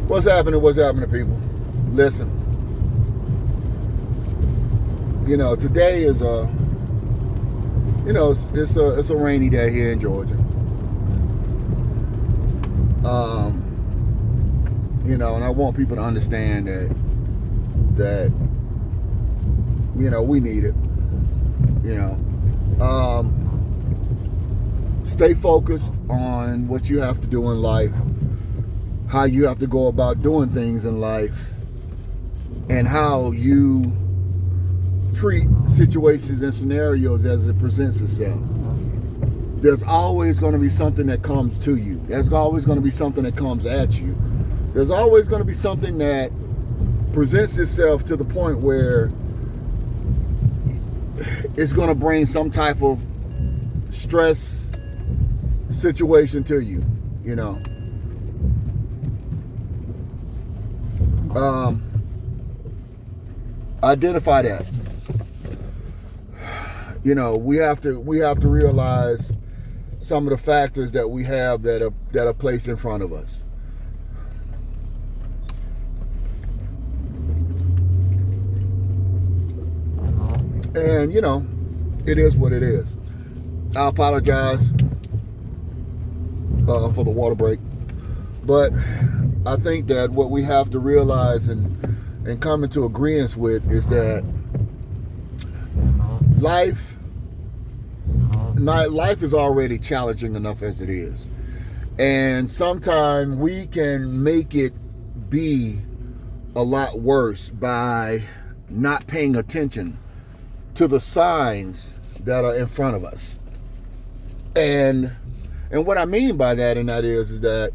What's happening? What's happening, people? Listen, today is it's a rainy day here in Georgia. And I want people to understand that we need it. Stay focused on what you have to do in life, how you have to go about doing things in life, and how you treat situations and scenarios as it presents itself. There's always going to be something that comes to you. There's always going to be something that comes at you. There's always going to be something that presents itself to the point where it's going to bring some type of stress situation to you, Identify that. We have to realize some of the factors that we have that are placed in front of us. And it is what it is. I apologize for the water break, but I think that what we have to realize and come into agreement with is that life is already challenging enough as it is, and sometimes we can make it be a lot worse by not paying attention to the signs that are in front of us. And what I mean by that, and that is that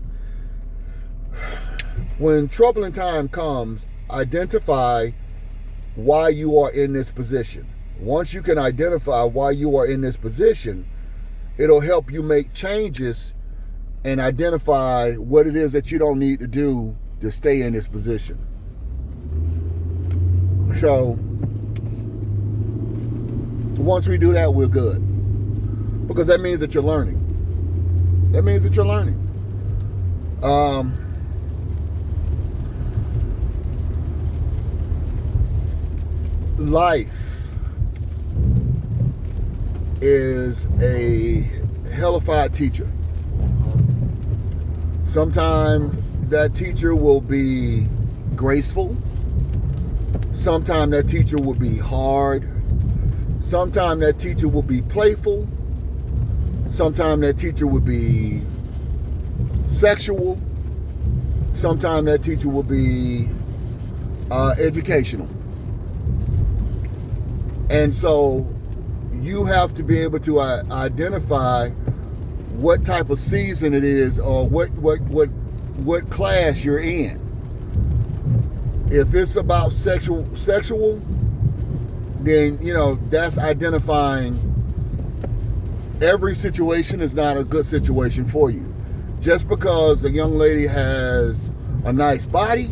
when troubling time comes, identify why you are in this position. Once you can identify why you are in this position, it'll help you make changes and identify what it is that you don't need to do to stay in this position. So once we do that, we're good. Because that means that you're learning. Life is a hellified teacher. Sometimes that teacher will be graceful. Sometimes that teacher will be hard. Sometimes that teacher will be playful. Sometimes that teacher will be sexual. Sometimes that teacher will be educational. And so you have to be able to identify what type of season it is, or what class you're in. If it's about sexual, then that's identifying every situation is not a good situation for you. Just because a young lady has a nice body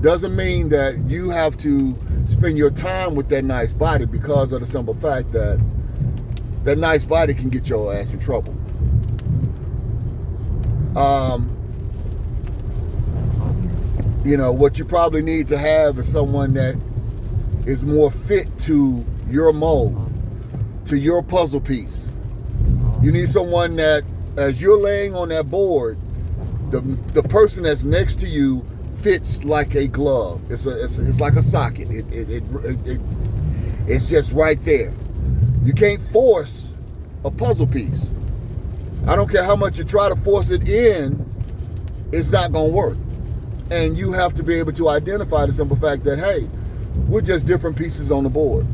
doesn't mean that you have to spend your time with that nice body, because of the simple fact that that nice body can get your ass in trouble. What you probably need to have is someone that is more fit to your mold, to your puzzle piece. You need someone that, as you're laying on that board, the person that's next to you fits like a glove. It's like a socket. It's just right there. You can't force a puzzle piece. I don't care how much you try to force it in, it's not going to work. And you have to be able to identify the simple fact that, hey, we're just different pieces on the board.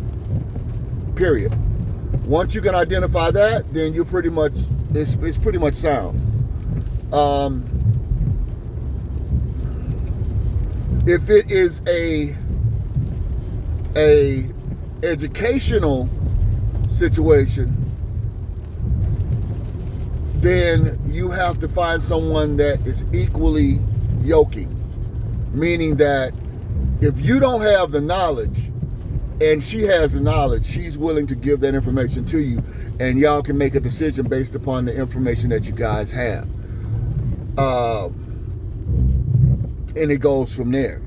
Period. Once you can identify that, then you're pretty much, it's pretty much sound. If it is a educational situation, then you have to find someone that is equally yoking. Meaning that if you don't have the knowledge and she has the knowledge, she's willing to give that information to you, and y'all can make a decision based upon the information that you guys have. and it goes from there.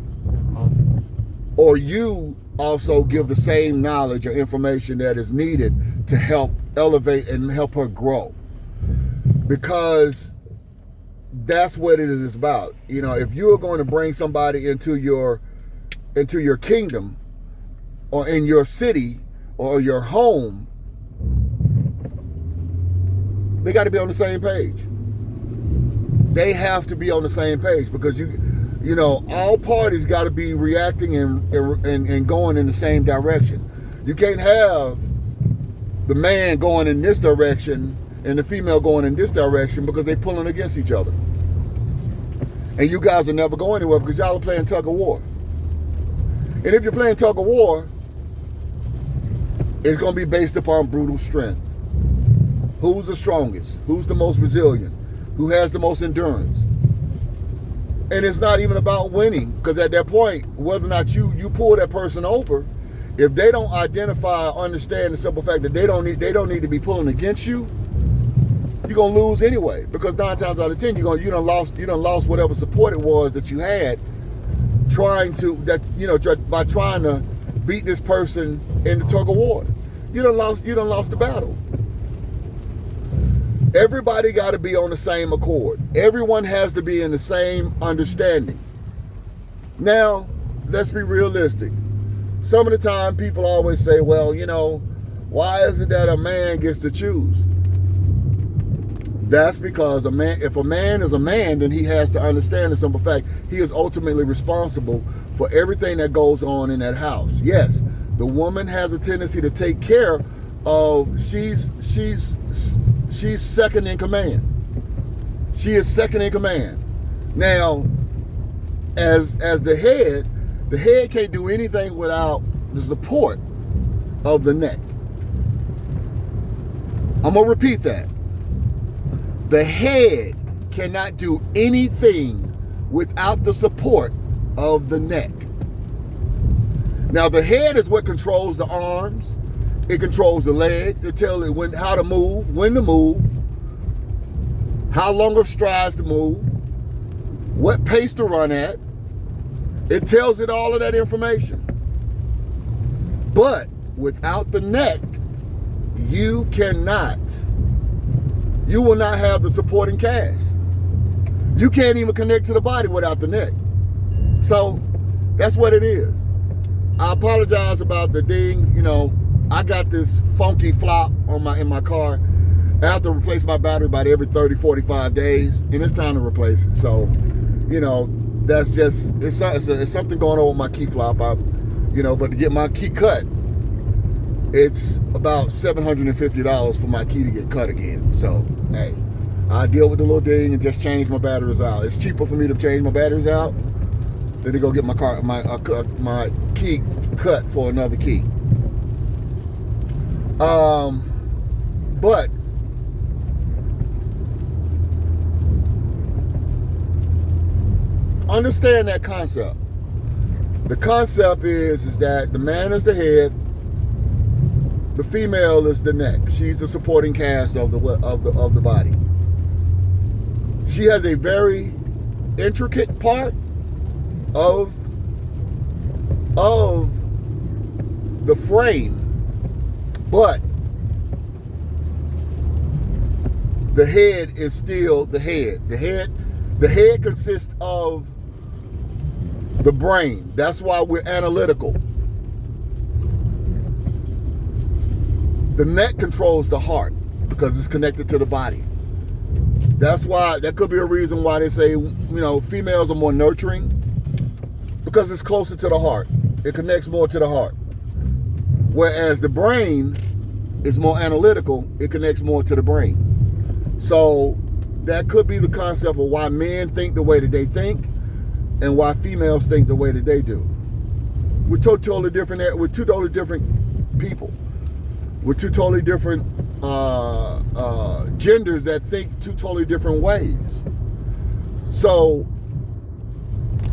Or you also give the same knowledge or information that is needed to help elevate and help her grow. Because that's what it is about. You know, if you're going to bring somebody into your kingdom or in your city or your home, they got to be on the same page. They have to be on the same page, because you know, all parties got to be reacting and going in the same direction. You can't have the man going in this direction and the female going in this direction, because they're pulling against each other. And you guys will never go anywhere, because y'all are playing tug of war. And if you're playing tug of war, it's going to be based upon brutal strength. Who's the strongest? Who's the most resilient? Who has the most endurance? And it's not even about winning, because at that point, whether or not you pull that person over, if they don't identify or understand the simple fact that they don't need to be pulling against you, you're gonna lose anyway. Because 9 times out of 10, you done lost whatever support it was that you had, by trying to beat this person in the tug of war. You done lost the battle. Everybody got to be on the same accord. Everyone has to be in the same understanding. Now, let's be realistic. Some of the time, people always say, well, you know, why is it that a man gets to choose? That's because if a man is a man, then he has to understand the simple fact he is ultimately responsible for everything that goes on in that house. Yes, the woman has a tendency to take care of, she's second in command. She is second in command. Now, as the head can't do anything without the support of the neck. I'm going to repeat that. The head cannot do anything without the support of the neck. Now, the head is what controls the arms. It controls the legs. It tells it how to move, when to move, how long of strides to move, what pace to run at. It tells it all of that information. But without the neck, you will not have the supporting cast. You can't even connect to the body without the neck. So that's what it is. I apologize about the dings. You know, I got this funky flop in my car. I have to replace my battery about every 30, 45 days, and it's time to replace it. So, you know, that's just, it's something going on with my key flop. But to get my key cut, it's about $750 for my key to get cut again. So, hey, I deal with the little ding and just change my batteries out. It's cheaper for me to change my batteries out than to go get my key cut for another key. But understand that concept. The concept is that the man is the head, the female is the neck. She's the supporting cast of the body. She has a very intricate part of the frame, but the head is still the head. The head consists of the brain. That's why we're analytical. The neck controls the heart because it's connected to the body. That could be a reason why they say, females are more nurturing, because it's closer to the heart. It connects more to the heart. Whereas the brain is more analytical, it connects more to the brain. So that could be the concept of why men think the way that they think and why females think the way that they do. We're two totally different people. We're two totally different genders that think two totally different ways. So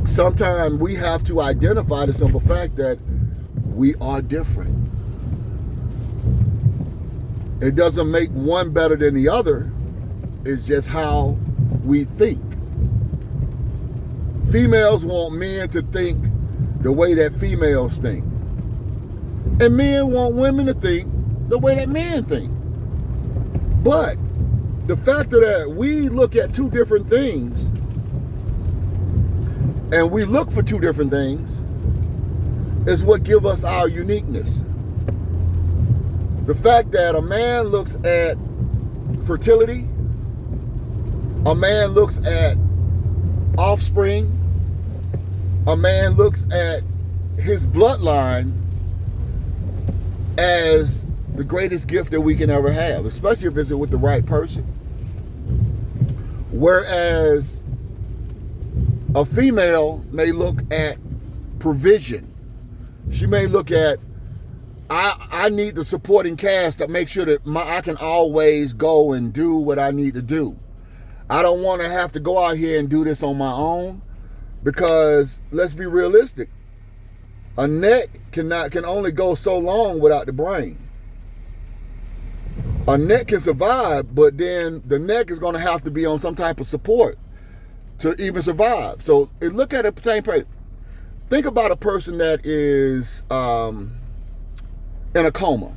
sometimes we have to identify the simple fact that we are different. It doesn't make one better than the other. It's just how we think. Females want men to think the way that females think. And men want women to think the way that men think. But the fact that we look at two different things and we look for two different things is what gives us our uniqueness. The fact that a man looks at fertility, a man looks at offspring, a man looks at his bloodline as the greatest gift that we can ever have, especially if it's with the right person. Whereas a female may look at provision. She may look at, I need the supporting cast to make sure that I can always go and do what I need to do. I don't want to have to go out here and do this on my own, because let's be realistic. A neck can only go so long without the brain. A neck can survive, but then the neck is going to have to be on some type of support to even survive. So look at the same person. Think about a person that is in a coma.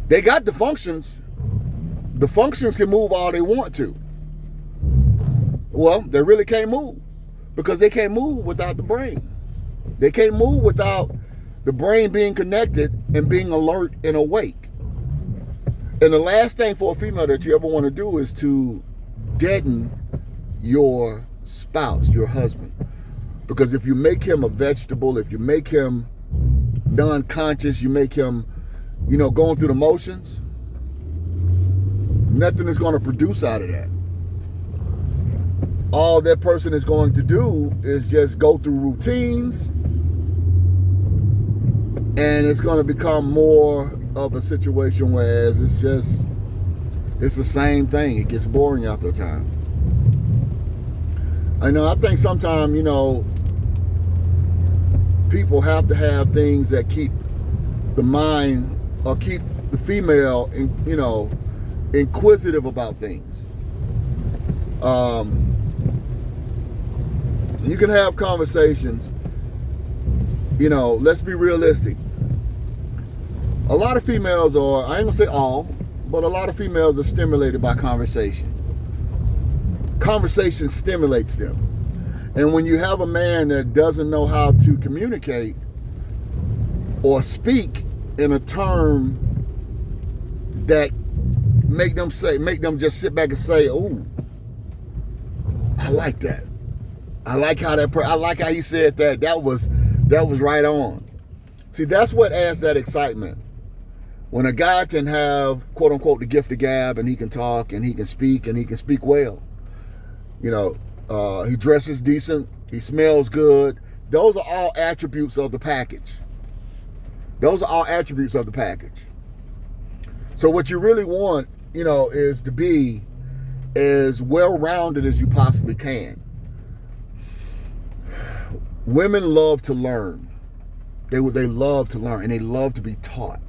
They got the functions. The functions can move all they want to. Well, they really can't move because they can't move without the brain. They can't move without the brain being connected and being alert and awake. And the last thing for a female that you ever want to do is to deaden your spouse, your husband. Because if you make him a vegetable, if you make him non-conscious, you make him, going through the motions, nothing is going to produce out of that. All that person is going to do is just go through routines, and it's going to become more of a situation whereas it's the same thing. It gets boring after a time. I think sometimes, people have to have things that keep the mind or keep the female, inquisitive about things. You can have conversations, let's be realistic. A lot of females are, I ain't gonna say all, but a lot of females are stimulated by conversation. Conversation stimulates them. And when you have a man that doesn't know how to communicate or speak in a term that make them just sit back and say, "Oh, I like that. I like how he said that. That was right on." See, that's what adds that excitement. When a guy can have, quote unquote, the gift of gab, and he can talk and he can speak well. He dresses decent, he smells good. Those are all attributes of the package. So what you really want, is to be as well-rounded as you possibly can. Women love to learn. They love to learn, and they love to be taught.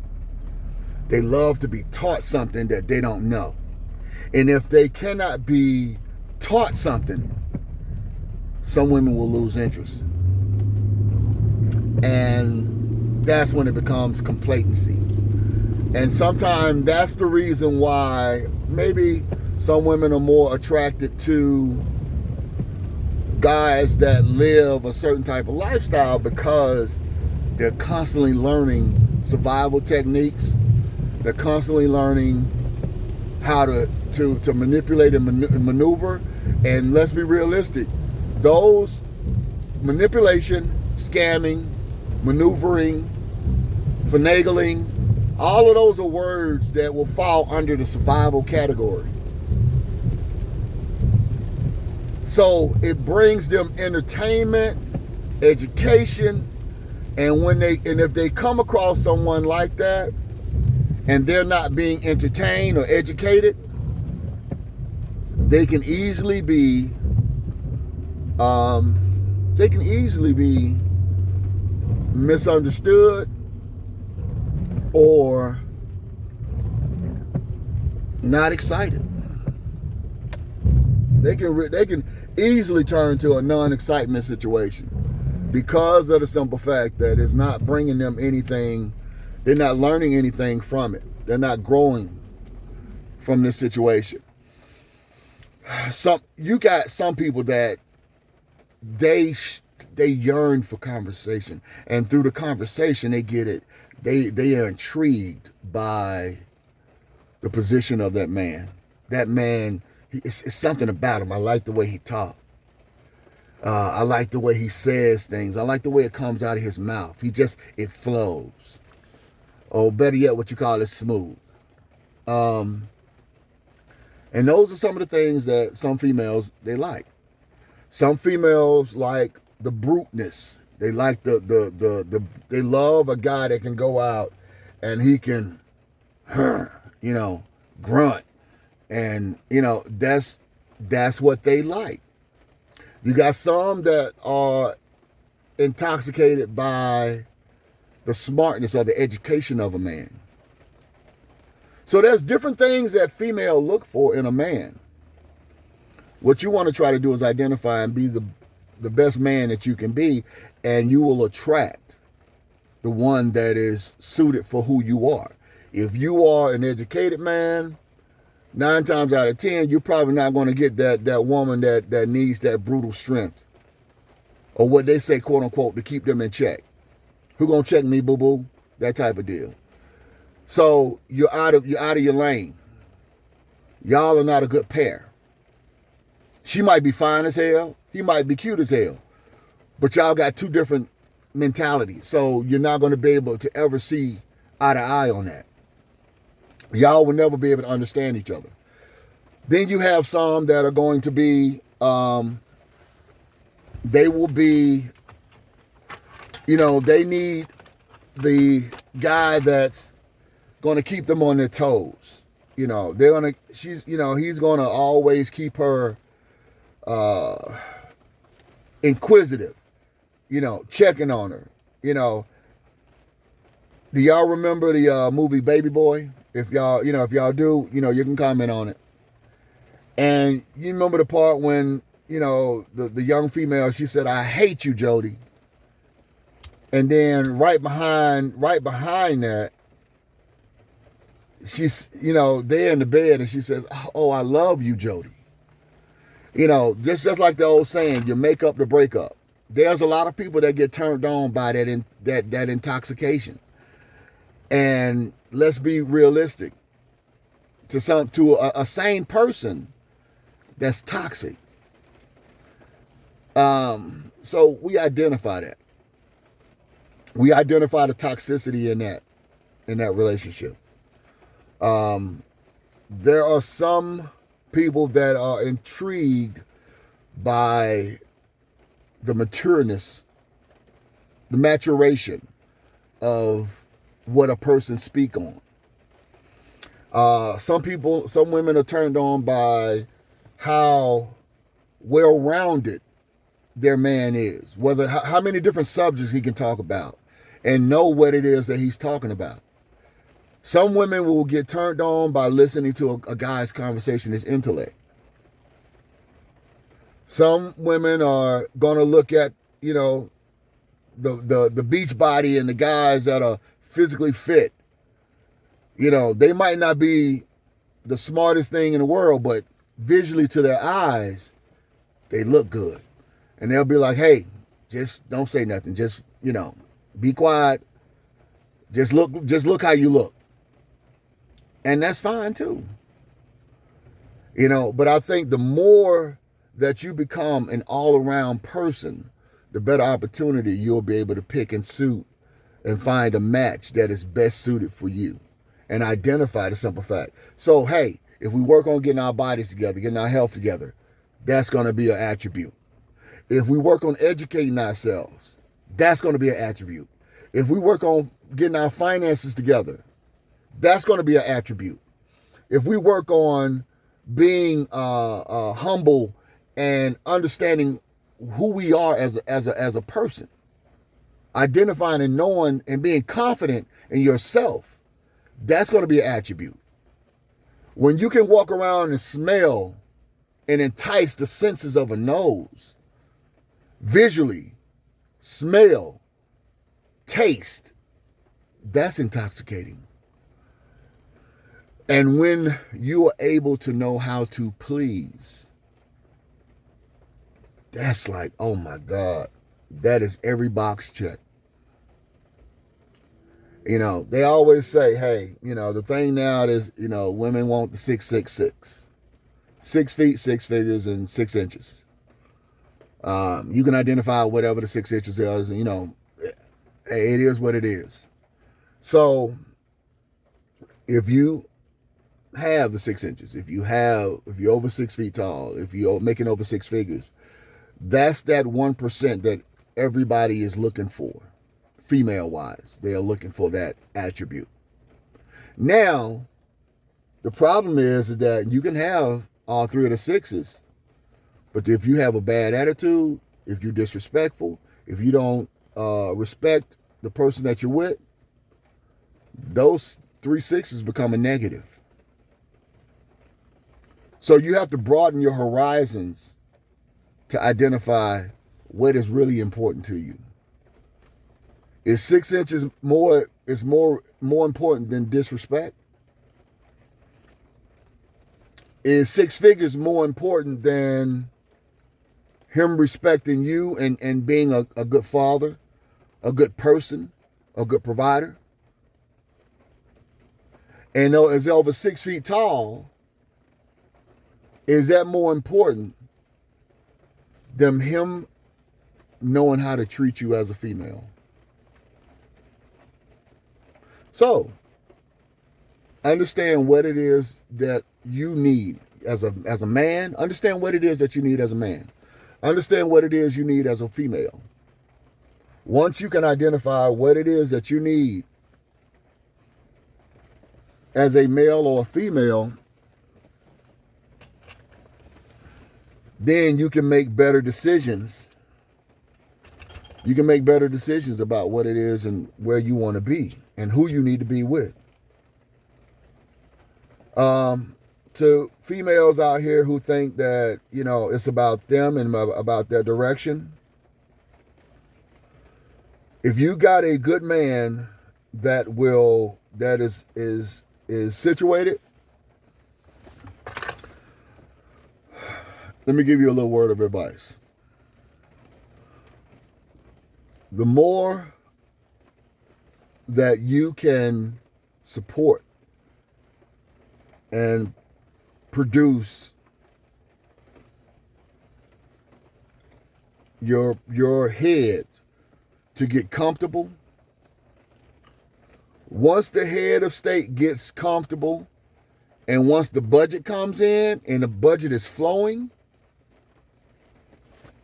They love to be taught something that they don't know. And if they cannot be taught something, some women will lose interest. And that's when it becomes complacency. And sometimes that's the reason why maybe some women are more attracted to guys that live a certain type of lifestyle, because they're constantly learning survival techniques. They're constantly learning how to manipulate and maneuver. And let's be realistic. Those manipulation, scamming, maneuvering, finagling, all of those are words that will fall under the survival category. So it brings them entertainment, education, and if they come across someone like that and they're not being entertained or educated, they can easily be misunderstood or not excited. They can easily turn to a non-excitement situation because of the simple fact that it's not bringing them anything. They're not learning anything from it. They're not growing from this situation. You got some people that they yearn for conversation, and through the conversation they get it. They are intrigued by the position of that man. That man, it's something about him. I like the way he talks. I like the way he says things. I like the way it comes out of his mouth. It flows. Or better yet, what you call it, smooth. And those are some of the things that some females, they like. Some females like the bruteness. They like they love a guy that can go out and he can, grunt. And, that's what they like. You got some that are intoxicated by the smartness or the education of a man. So there's different things that female look for in a man. What you want to try to do is identify and be the best man that you can be, and you will attract the one that is suited for who you are. If you are an educated man, 9 times out of 10, you're probably not going to get that woman that needs that brutal strength, or what they say, quote unquote, to keep them in check. Who gonna check me, boo boo? That type of deal. So you're out of your lane. Y'all are not a good pair. She might be fine as hell. He might be cute as hell. But y'all got two different mentalities. So you're not going to be able to ever see eye to eye on that. Y'all will never be able to understand each other. Then you have some that are going to be, they will be, they need the guy that's going to keep them on their toes. He's going to always keep her inquisitive, checking on her. Do y'all remember the movie Baby Boy? If y'all do, you can comment on it. And you remember the part when, the young female, she said, "I hate you, Jody." And then right behind that, she's, they're in the bed and she says, "Oh, I love you, Jody." Just like the old saying, you make up to break up. There's a lot of people that get turned on by that intoxication. And let's be realistic. To a sane person, that's toxic. So we identify that. We identify the toxicity in that relationship. There are some people that are intrigued by the matureness, the maturation of what a person speak on. Some women are turned on by how well-rounded their man is, how many different subjects he can talk about and know what it is that he's talking about. Some women will get turned on by listening to a guy's conversation, his intellect. Some women are going to look at, the beach body and the guys that are physically fit. They might not be the smartest thing in the world, but visually to their eyes, they look good. And they'll be like, "Hey, just don't say nothing. Just, be quiet. Just look how you look." And that's fine too. But I think the more that you become an all-around person, the better opportunity you'll be able to pick and suit and find a match that is best suited for you and identify the simple fact. So, hey, if we work on getting our bodies together, getting our health together, that's going to be an attribute. If we work on educating ourselves, that's going to be an attribute. If we work on getting our finances together, that's going to be an attribute. If we work on being humble and understanding who we are as a person, identifying and knowing and being confident in yourself, that's going to be an attribute. When you can walk around and smell and entice the senses of a nose, visually, smell, taste. That's intoxicating. And when you are able to know how to please, that's like, oh my God, that is every box check. You know, they always say, hey, you know, the thing now is, you know, women want the 666. 6 feet, 6 figures, and 6 inches. You can identify whatever the 6 inches is, you know, it is what it is. So if you have the 6 inches, if you're over 6 feet tall, if you're making over 6 figures, that's that 1% that everybody is looking for, female wise. They are looking for that attribute. Now, the problem is that you can have all 3 of the 6s, but if you have a bad attitude, if you're disrespectful, if you don't respect the person that you're with, those 3 6s become a negative. So you have to broaden your horizons to identify what is really important to you. Is 6 inches more important than disrespect? Is 6 figures more important than him respecting you and being a good father, a good person, a good provider? And is over 6 feet tall, is that more important than him knowing how to treat you as a female? So, understand what it is that you need as a man. Understand what it is that you need as a man. Understand what it is you need as a female. Once you can identify what it is that you need as a male or a female, then you can make better decisions. You can make better decisions about what it is and where you want to be and who you need to be with. To females out here who think that, you know, it's about them and about their direction, if you got a good man that is situated, let me give you a little word of advice. The more that you can support and produce your head to get comfortable, once the head of state gets comfortable, and once the budget comes in and the budget is flowing,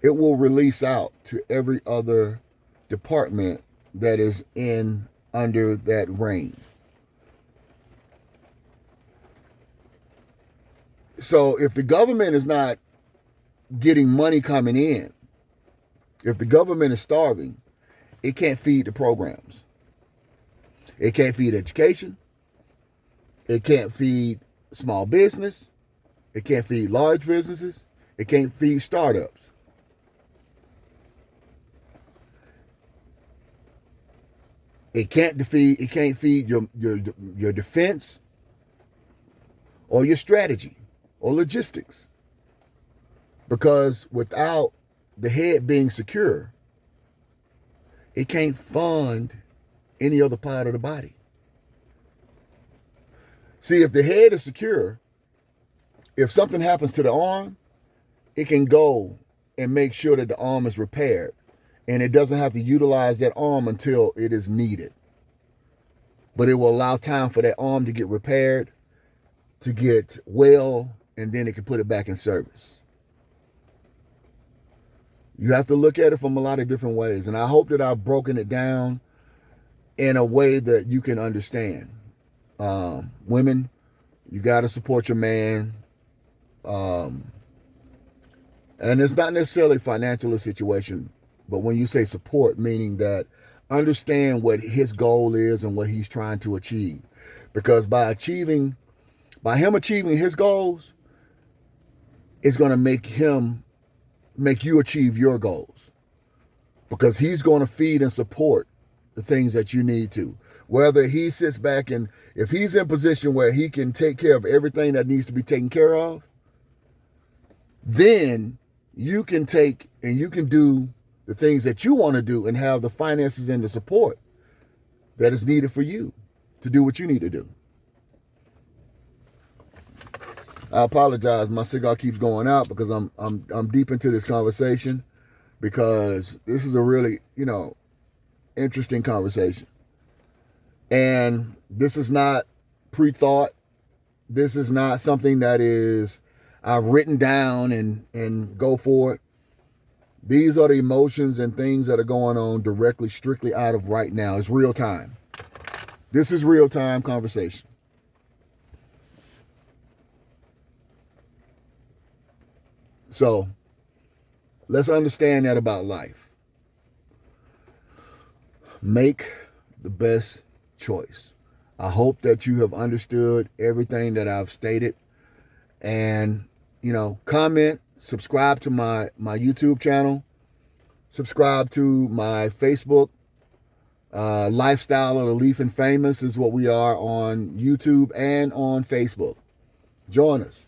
it will release out to every other department that is in under that reign. So if the government is not getting money coming in, if the government is starving, it can't feed the programs. It can't feed education. It can't feed small business. It can't feed large businesses. It can't feed startups. It can't feed your defense or your strategy or logistics. Because without the head being secure, it can't fund any other part of the body. See, if the head is secure, if something happens to the arm, it can go and make sure that the arm is repaired. And it doesn't have to utilize that arm until it is needed. But it will allow time for that arm to get repaired, to get well, and then it can put it back in service. You have to look at it from a lot of different ways. And I hope that I've broken it down in a way that you can understand. Women, you got to support your man. And it's not necessarily a financial situation, but when you say support, meaning that understand what his goal is and what he's trying to achieve. Because by him achieving his goals, is going to make you achieve your goals, because he's going to feed and support the things that you need to. Whether he sits back and if he's in a position where he can take care of everything that needs to be taken care of, then you can take and you can do the things that you want to do and have the finances and the support that is needed for you to do what you need to do. I apologize. My cigar keeps going out because I'm deep into this conversation, because this is a really, interesting conversation. And this is not pre-thought. This is not something that is I've written down and go for it. These are the emotions and things that are going on directly, strictly out of right now. It's real time. This is real time conversation. So let's understand that about life. Make the best choice. I hope that you have understood everything that I've stated. And, comment, subscribe to my YouTube channel, subscribe to my Facebook. Lifestyle of the Leaf and Famous is what we are on YouTube and on Facebook. Join us.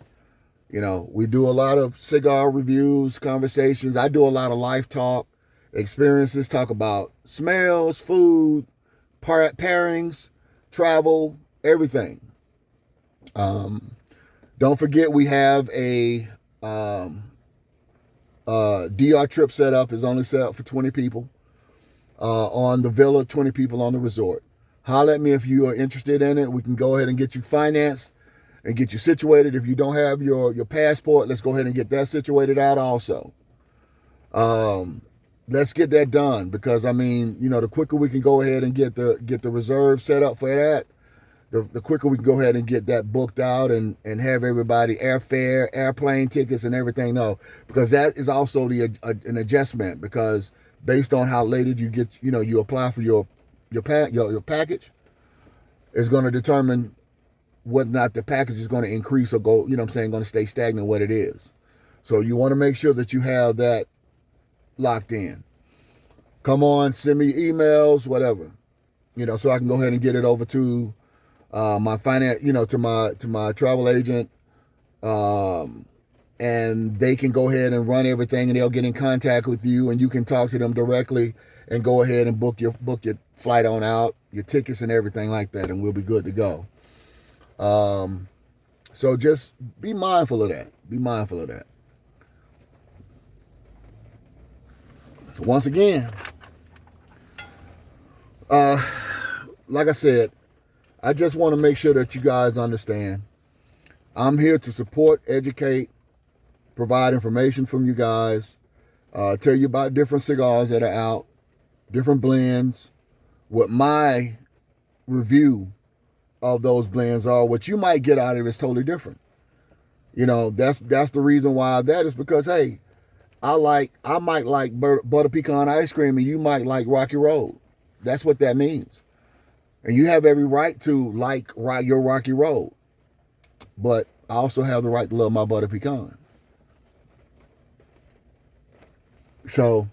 We do a lot of cigar reviews, conversations. I do a lot of life talk, experiences, talk about smells, food, pairings, travel, everything. Don't forget we have a DR trip set up. Is only set up for 20 people on the villa, 20 people on the resort. Holler at me if you are interested in it. We can go ahead and get you financed and get you situated. If you don't have your passport, let's go ahead and get that situated out also. Let's get that done, because the quicker we can go ahead and get the reserve set up for that, the quicker we can go ahead and get that booked out and have everybody airfare, airplane tickets and everything. No, because that is also an adjustment, because based on how late you get, you apply for your package, is going to determine whether or not the package is going to increase or go, going to stay stagnant what it is. So you want to make sure that you have that locked in. Come on, send me emails, whatever, so I can go ahead and get it over to my finance, to my travel agent, and they can go ahead and run everything, and they'll get in contact with you, and you can talk to them directly and go ahead and book your flight on out, your tickets and everything like that, and we'll be good to go. So just be mindful of that. Be mindful of that. Once again, like I said, I just want to make sure that you guys understand I'm here to support, educate, provide information from you guys, tell you about different cigars that are out, different blends, what my review of those blends are. What you might get out of it is totally different. That's the reason why that is, because, hey, I might like butter pecan ice cream and you might like Rocky Road. That's what that means. And you have every right to like your Rocky Road. But I also have the right to love my butter pecan. So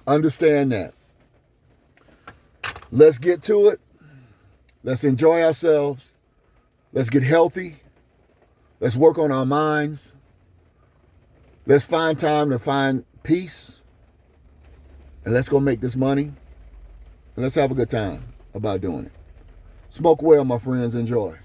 understand that. Let's get to it. Let's enjoy ourselves. Let's get healthy. Let's work on our minds. Let's find time to find peace. And let's go make this money. And let's have a good time about doing it. Smoke well, my friends. Enjoy.